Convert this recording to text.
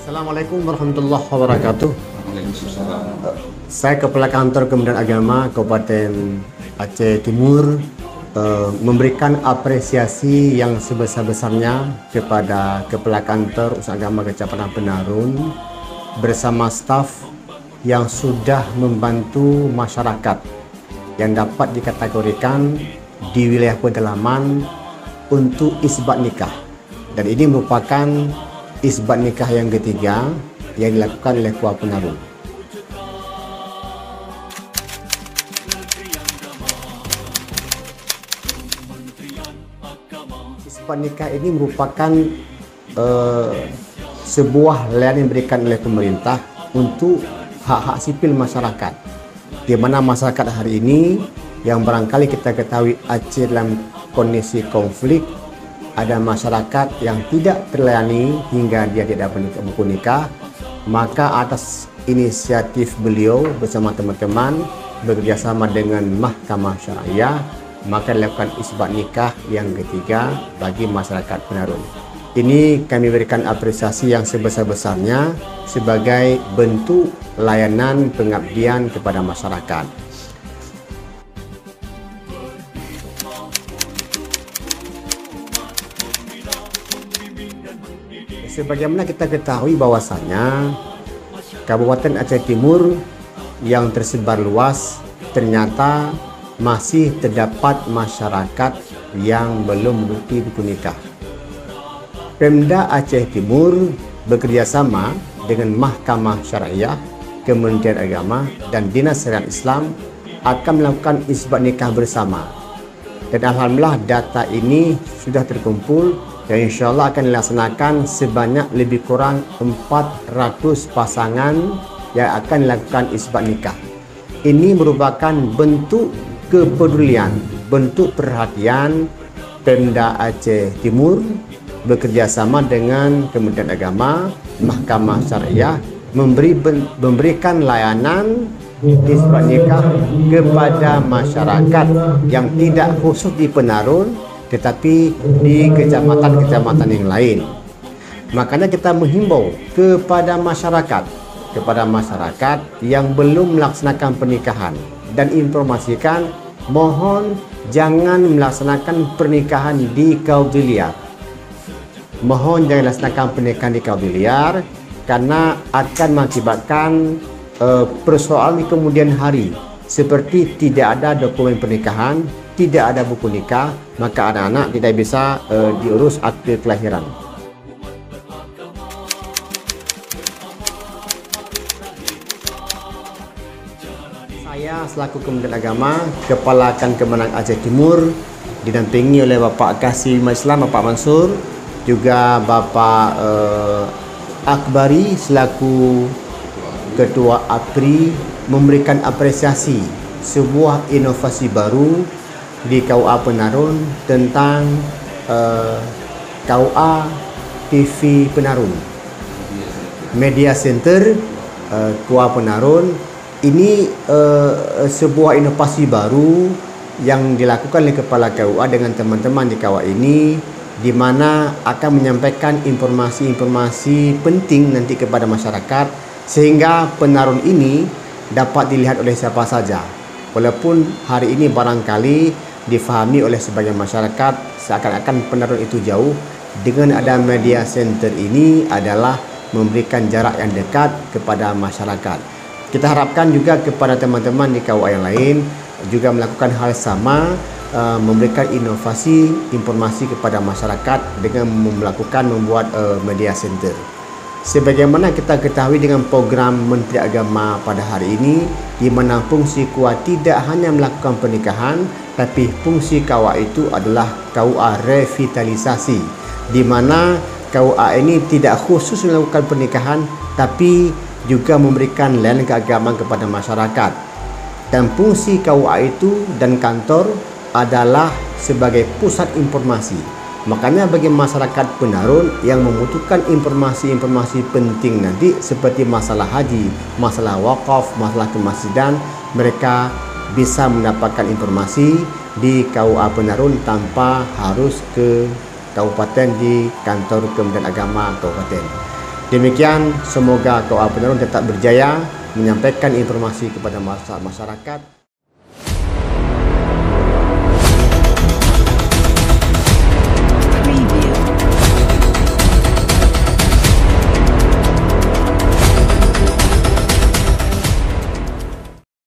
Assalamualaikum warahmatullahi wabarakatuh. Waalaikumsalam. Saya Kepala Kantor Kementerian Agama Kabupaten Aceh Timur memberikan apresiasi yang sebesar-besarnya kepada Kepala Kantor Usaha Agama Kecamatan Penarun bersama staf yang sudah membantu masyarakat yang dapat dikategorikan di wilayah pedalaman untuk isbat nikah. Dan ini merupakan isbat nikah yang ketiga yang dilakukan oleh Kuala Penarun. Isbat nikah ini merupakan sebuah layanan yang diberikan oleh pemerintah untuk hak-hak sipil masyarakat, di mana masyarakat hari ini yang barangkali kita ketahui Aceh dalam kondisi konflik, ada masyarakat yang tidak terlayani hingga dia tidak buku nikah. Maka atas inisiatif beliau bersama teman-teman bekerjasama dengan Mahkamah Syariah, maka dilakukan isbat nikah yang ketiga bagi masyarakat Penarun. Ini kami berikan apresiasi yang sebesar-besarnya sebagai bentuk layanan pengabdian kepada masyarakat. Sebagaimana kita ketahui bahwasanya Kabupaten Aceh Timur yang tersebar luas, ternyata masih terdapat masyarakat yang belum memiliki buku nikah. Pemda Aceh Timur bekerjasama dengan Mahkamah Syariah, Kementerian Agama dan Dinas Syariat Islam akan melakukan isbat nikah bersama. Dan alhamdulillah data ini sudah terkumpul dan insya Allah akan dilaksanakan sebanyak lebih kurang 400 pasangan yang akan dilakukan isbat nikah. Ini merupakan bentuk kepedulian, bentuk perhatian Pemda Aceh Timur bekerjasama dengan Kementerian Agama, Mahkamah Syariah memberikan layanan isbat nikah kepada masyarakat yang tidak khusus di Penarun tetapi di kecamatan-kecamatan yang lain. Makanya kita menghimbau kepada masyarakat yang belum melaksanakan pernikahan dan informasikan mohon jangan melaksanakan pernikahan di kawasan liar. Mohon jangan melaksanakan pernikahan di kawasan liar karena akan mengakibatkan persoalan di kemudian hari seperti tidak ada dokumen pernikahan, tidak ada buku nikah, maka anak-anak tidak bisa diurus akte kelahiran. Saya selaku Kementerian Agama, Kepala Kemenang Aceh Timur, didampingi oleh Bapak Kasih Islam, Bapak Mansur, juga Bapak Akbari selaku Ketua APRI, memberikan apresiasi sebuah inovasi baru di KUA Penarun tentang KUA TV Penarun Media Center KUA Penarun. Ini sebuah inovasi baru yang dilakukan oleh Kepala KUA dengan teman-teman di KUA ini, di mana akan menyampaikan informasi-informasi penting nanti kepada masyarakat sehingga Penarun ini dapat dilihat oleh siapa saja. Walaupun hari ini barangkali difahami oleh sebagian masyarakat seakan-akan Penarun itu jauh, dengan ada media center ini adalah memberikan jarak yang dekat kepada masyarakat. Kita harapkan juga kepada teman-teman di KUA yang lain juga melakukan hal sama, memberikan inovasi informasi kepada masyarakat dengan membuat media center. Sebagaimana kita ketahui dengan program Menteri Agama pada hari ini, di mana fungsi KUA tidak hanya melakukan pernikahan, tapi fungsi KUA itu adalah KUA revitalisasi, di mana KUA ini tidak khusus melakukan pernikahan, tapi juga memberikan layanan keagamaan kepada masyarakat. Dan fungsi KUA itu dan kantor adalah sebagai pusat informasi. Makanya bagi masyarakat Penarun yang membutuhkan informasi-informasi penting nanti seperti masalah haji, masalah wakaf, masalah kemasjidan, mereka bisa mendapatkan informasi di KUA Penarun tanpa harus ke kabupaten di kantor Kementerian Agama kabupaten. Demikian, semoga KUA Penerun tetap berjaya menyampaikan informasi kepada masyarakat.